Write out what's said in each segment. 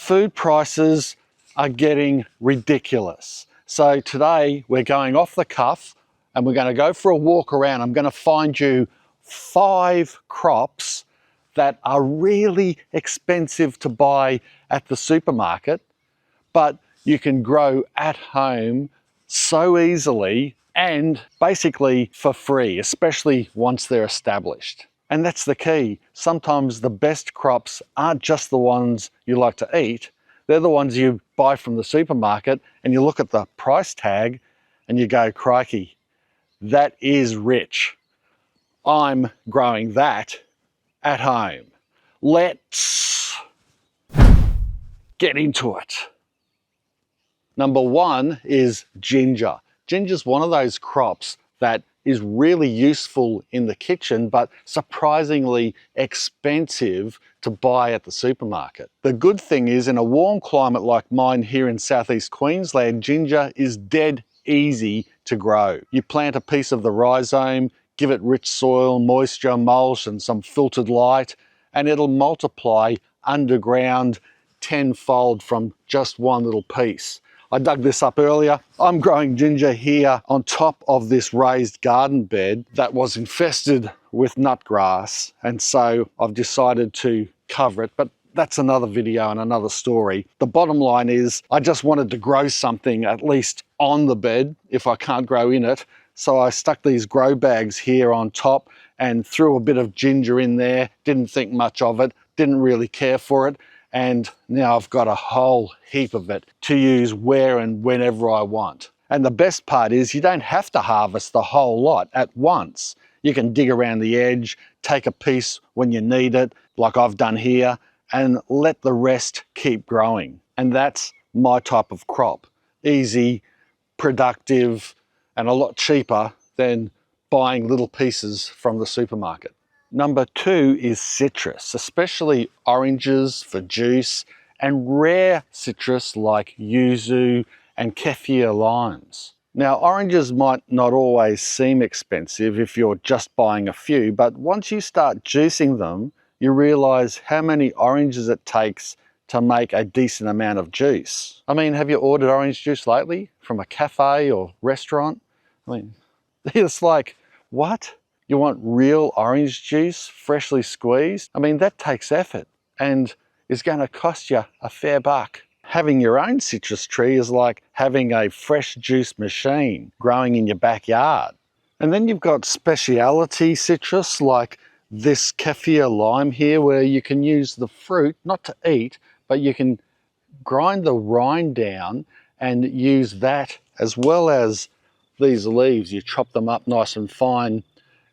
food prices are getting ridiculous. So today we're going off the cuff and we're going to go for a walk around. I'm going to find you 5 crops that are really expensive to buy at the supermarket, but you can grow at home so easily and basically for free, especially once they're established. And that's the key. Sometimes the best crops aren't just the ones you like to eat, they're the ones you buy from the supermarket and you look at the price tag and you go, crikey, that is rich. I'm growing that at home. Let's get into it. Number 1 is ginger. Ginger's one of those crops that is really useful in the kitchen, but surprisingly expensive to buy at the supermarket. The good thing is, in a warm climate like mine here in southeast Queensland, ginger is dead easy to grow. You plant a piece of the rhizome, give it rich soil, moisture, mulch, and some filtered light, and it'll multiply underground tenfold from just one little piece. I dug this up earlier. I'm growing ginger here on top of this raised garden bed that was infested with nutgrass, and so I've decided to cover it, but that's another video and another story. The bottom line is I just wanted to grow something at least on the bed if I can't grow in it, so I stuck these grow bags here on top and threw a bit of ginger in there. Didn't think much of it, didn't really care for it, and now I've got a whole heap of it to use where and whenever I want. And the best part is you don't have to harvest the whole lot at once. You can dig around the edge, take a piece when you need it, like I've done here, and let the rest keep growing. And that's my type of crop. Easy, productive, and a lot cheaper than buying little pieces from the supermarket. Number 2 is citrus, especially oranges for juice and rare citrus like yuzu and kefir limes. Now, oranges might not always seem expensive if you're just buying a few, but once you start juicing them, you realize how many oranges it takes to make a decent amount of juice. I mean, have you ordered orange juice lately from a cafe or restaurant? I mean, it's like, what? You want real orange juice, freshly squeezed? I mean, that takes effort and is going to cost you a fair buck. Having your own citrus tree is like having a fresh juice machine growing in your backyard. And then you've got specialty citrus like this kefir lime here, where you can use the fruit, not to eat, but you can grind the rind down and use that as well as these leaves. You chop them up nice and fine,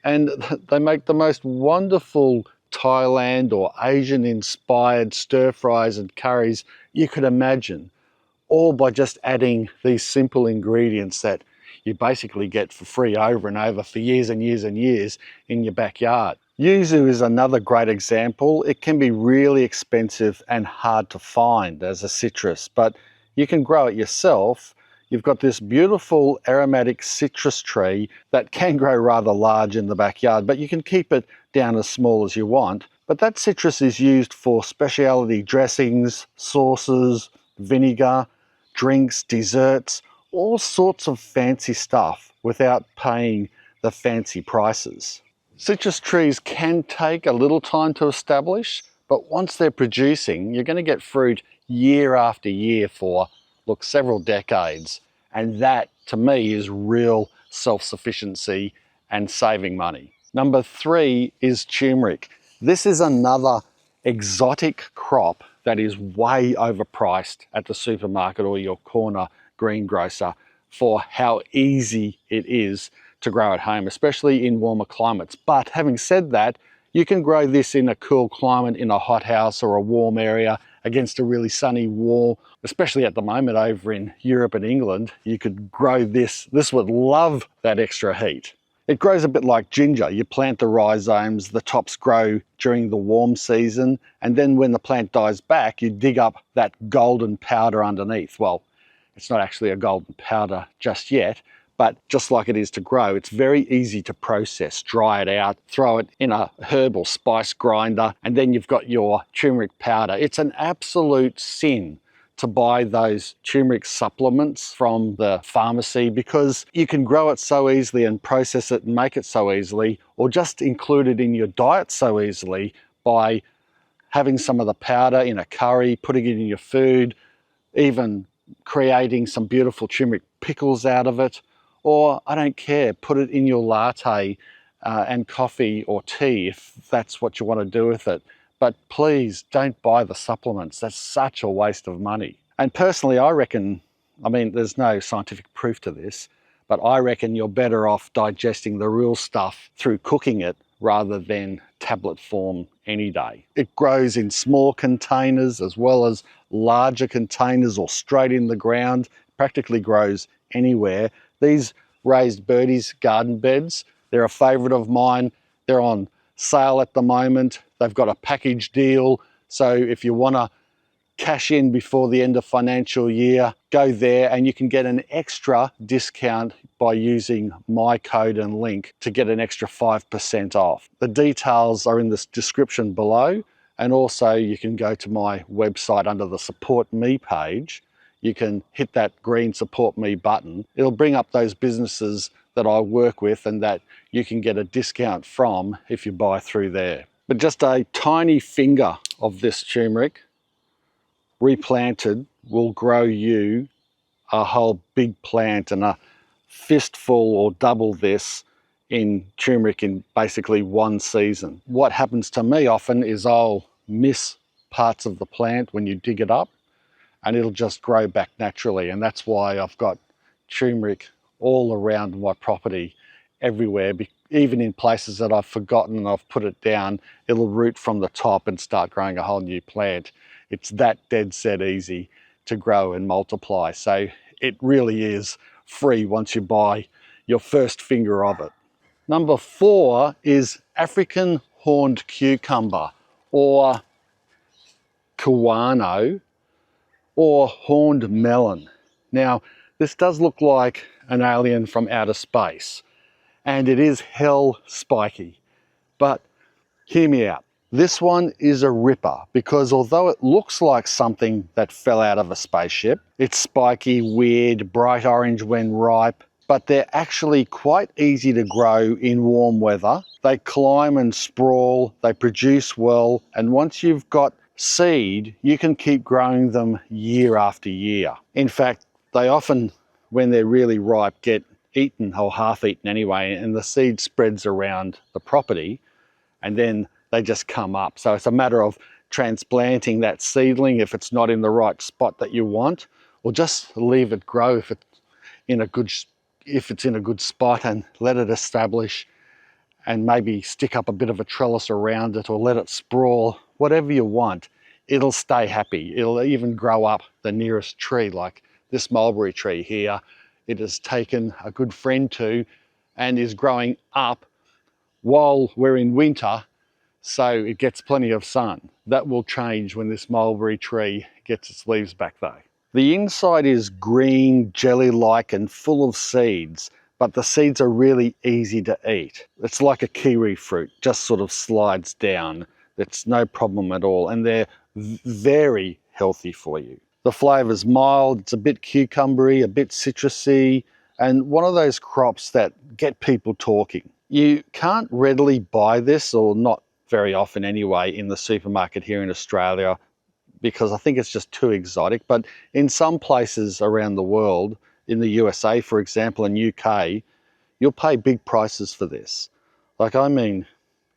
and they make the most wonderful Thailand or Asian inspired stir fries and curries you could imagine, all by just adding these simple ingredients that you basically get for free over and over for years and years and years in your backyard. Yuzu is another great example. It can be really expensive and hard to find as a citrus, but you can grow it yourself. You've got this beautiful aromatic citrus tree that can grow rather large in the backyard, but you can keep it down as small as you want. But that citrus is used for specialty dressings, sauces, vinegar, drinks, desserts, all sorts of fancy stuff without paying the fancy prices. Citrus trees can take a little time to establish, but once they're producing, you're going to get fruit year after year for, look, several decades. And that, to me, is real self-sufficiency and saving money. Number 3 is turmeric. This is another exotic crop that is way overpriced at the supermarket or your corner greengrocer for how easy it is to grow at home, especially in warmer climates. But having said that, you can grow this in a cool climate, in a hothouse or a warm area against a really sunny wall, especially at the moment over in Europe and England. You could grow this. This would love that extra heat. It grows a bit like ginger. You plant the rhizomes, the tops grow during the warm season, and then when the plant dies back, you dig up that golden powder underneath. Well, it's not actually a golden powder just yet, But just like it is to grow, it's very easy to process. Dry it out, throw it in a herb or spice grinder, and then you've got your turmeric powder. It's an absolute sin to buy those turmeric supplements from the pharmacy because you can grow it so easily and process it and make it so easily, or just include it in your diet so easily by having some of the powder in a curry, putting it in your food, even creating some beautiful turmeric pickles out of it. Or, I don't care, put it in your latte and coffee or tea if that's what you want to do with it. But please don't buy the supplements. That's such a waste of money. And personally, I reckon, I mean, there's no scientific proof to this, but I reckon you're better off digesting the real stuff through cooking it rather than tablet form any day. It grows in small containers as well as larger containers or straight in the ground. Practically grows anywhere. These raised birdies garden beds, they're a favourite of mine. They're on sale at the moment. They've got a package deal. So if you want to cash in before the end of financial year, go there and you can get an extra discount by using my code and link to get an extra 5% off. The details are in the description below, and also you can go to my website under the Support Me page. You can hit that green Support Me button. It'll bring up those businesses that I work with and that you can get a discount from if you buy through there. But just a tiny finger of this turmeric replanted will grow you a whole big plant, and a fistful or double this in turmeric in basically one season. What happens to me often is I'll miss parts of the plant when you dig it up, and it'll just grow back naturally. And that's why I've got turmeric all around my property everywhere. Even in places that I've forgotten and I've put it down, it'll root from the top and start growing a whole new plant. It's that dead set easy to grow and multiply. So it really is free once you buy your first finger of it. Number 4 is African horned cucumber, or kiwano, or horned melon. Now, this does look like an alien from outer space, and it is hell spiky, but hear me out. This one is a ripper because although it looks like something that fell out of a spaceship, it's spiky, weird, bright orange when ripe, but they're actually quite easy to grow in warm weather. They climb and sprawl, they produce well, and once you've got seed, you can keep growing them year after year. In fact, they often, when they're really ripe, get eaten or half eaten anyway, and the seed spreads around the property, and then they just come up. So it's a matter of transplanting that seedling if it's not in the right spot that you want, or just leave it grow if it's in a good spot, and let it establish, and maybe stick up a bit of a trellis around it or let it sprawl. Whatever you want, it'll stay happy. It'll even grow up the nearest tree, like this mulberry tree here. It has taken a good friend to and is growing up while we're in winter, so it gets plenty of sun. That will change when this mulberry tree gets its leaves back though. The inside is green, jelly-like and full of seeds, but the seeds are really easy to eat. It's like a kiwi fruit, just sort of slides down. It's no problem at all, and they're very healthy for you. The flavour's mild, it's a bit cucumbery, a bit citrusy, and one of those crops that get people talking. You can't readily buy this, or not very often anyway, in the supermarket here in Australia, because I think it's just too exotic. But in some places around the world, in the USA, for example, and UK, you'll pay big prices for this. Like, I mean,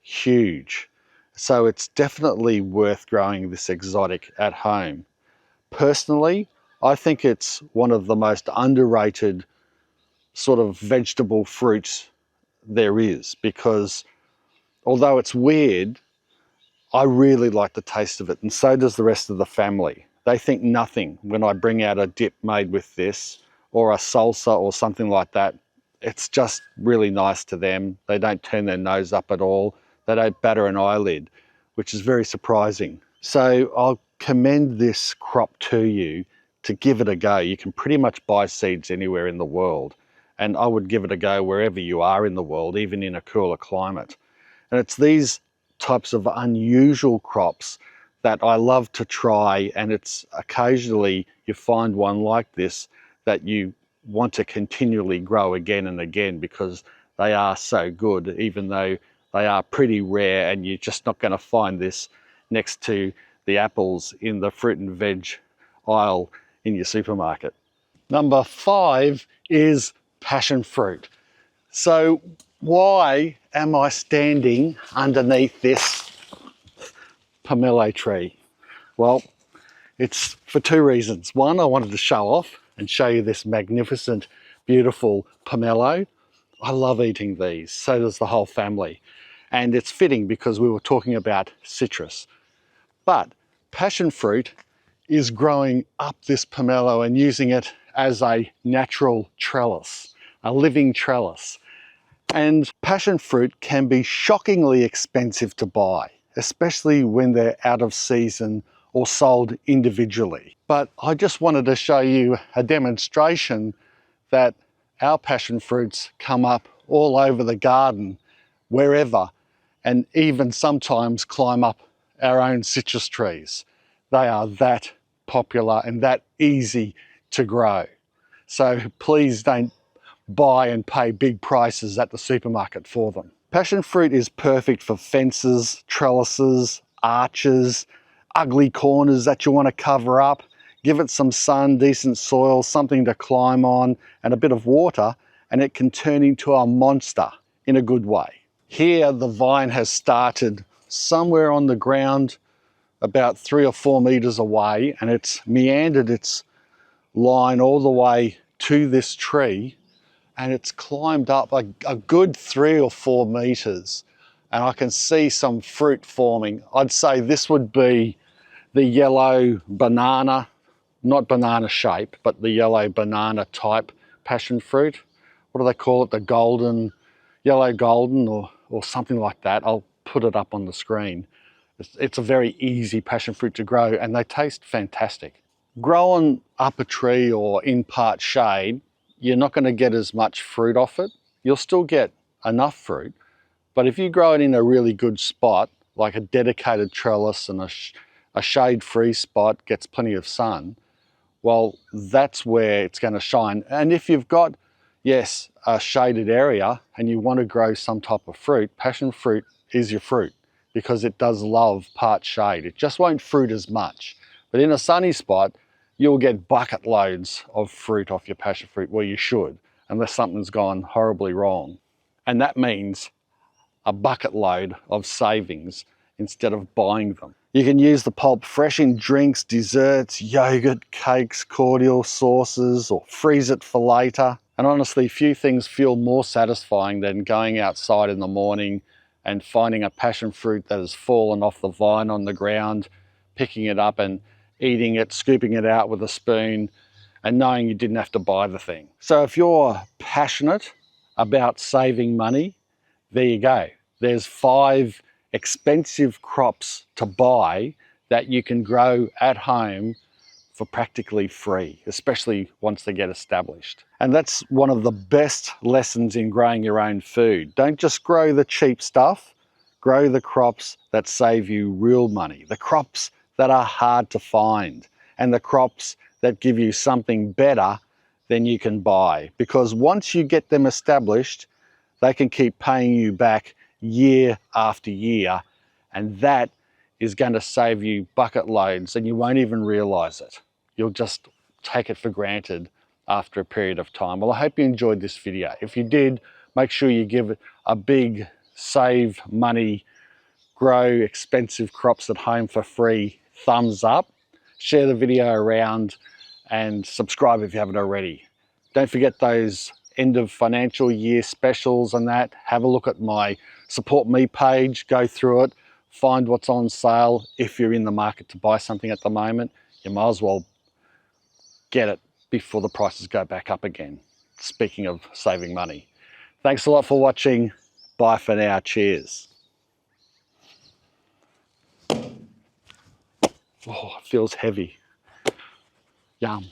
huge. So it's definitely worth growing this exotic at home. Personally, I think it's one of the most underrated sort of vegetable fruits there is, because although it's weird, I really like the taste of it, and so does the rest of the family. They think nothing when I bring out a dip made with this, or a salsa or something like that. It's just really nice to them. They don't turn their nose up at all. They don't batter an eyelid, which is very surprising. So I'll commend this crop to you to give it a go. You can pretty much buy seeds anywhere in the world, and I would give it a go wherever you are in the world, even in a cooler climate. And it's these types of unusual crops that I love to try, and it's occasionally you find one like this that you want to continually grow again and again because they are so good, even though they are pretty rare, and you're just not going to find this next to the apples in the fruit and veg aisle in your supermarket. Number 5 is passion fruit. So why am I standing underneath this pomelo tree? Well, it's for 2 reasons. One, I wanted to show off and show you this magnificent, beautiful pomelo. I love eating these, so does the whole family. And it's fitting because we were talking about citrus. But passion fruit is growing up this pomelo and using it as a natural trellis, a living trellis. And passion fruit can be shockingly expensive to buy, especially when they're out of season or sold individually. But I just wanted to show you a demonstration that our passion fruits come up all over the garden, wherever, and even sometimes climb up our own citrus trees. They are that popular and that easy to grow. So please don't buy and pay big prices at the supermarket for them. Passion fruit is perfect for fences, trellises, arches, ugly corners that you want to cover up. Give it some sun, decent soil, something to climb on, and a bit of water, and it can turn into a monster in a good way. Here the vine has started somewhere on the ground about 3 or 4 meters away, and it's meandered its line all the way to this tree, and it's climbed up a good 3 or 4 meters, and I can see some fruit forming. I'd say this would be the yellow banana, not banana shape, but the yellow banana type passion fruit. What do they call it? The golden, yellow golden or something like that. I'll put it up on the screen. It's a very easy passion fruit to grow, and they taste fantastic. Growing up a tree or in part shade, you're not going to get as much fruit off it. You'll still get enough fruit, but if you grow it in a really good spot, like a dedicated trellis and a shade-free spot, gets plenty of sun, well, that's where it's going to shine. And if you've got, yes, a shaded area and you want to grow some type of fruit, passion fruit is your fruit because it does love part shade. It just won't fruit as much. But in a sunny spot, you'll get bucket loads of fruit off your passion fruit, well, you should, unless something's gone horribly wrong. And that means a bucket load of savings instead of buying them. You can use the pulp fresh in drinks, desserts, yogurt, cakes, cordial, sauces, or freeze it for later. And honestly, few things feel more satisfying than going outside in the morning and finding a passion fruit that has fallen off the vine on the ground, picking it up and eating it, scooping it out with a spoon, and knowing you didn't have to buy the thing. So if you're passionate about saving money, there you go. There's 5 expensive crops to buy that you can grow at home for practically free, especially once they get established. And that's one of the best lessons in growing your own food. Don't just grow the cheap stuff, grow the crops that save you real money, the crops that are hard to find, and the crops that give you something better than you can buy. Because once you get them established, they can keep paying you back year after year, and that is going to save you bucket loads, and you won't even realize it. You'll just take it for granted after a period of time. Well, I hope you enjoyed this video. If you did, make sure you give it a big save money, grow expensive crops at home for free thumbs up. Share the video around and subscribe if you haven't already. Don't forget those end of financial year specials and that. Have a look at my support me page, go through it, find what's on sale. If you're in the market to buy something at the moment, you might as well get it before the prices go back up again. Speaking of saving money. Thanks a lot for watching. Bye for now. Cheers. Oh, it feels heavy. Yum.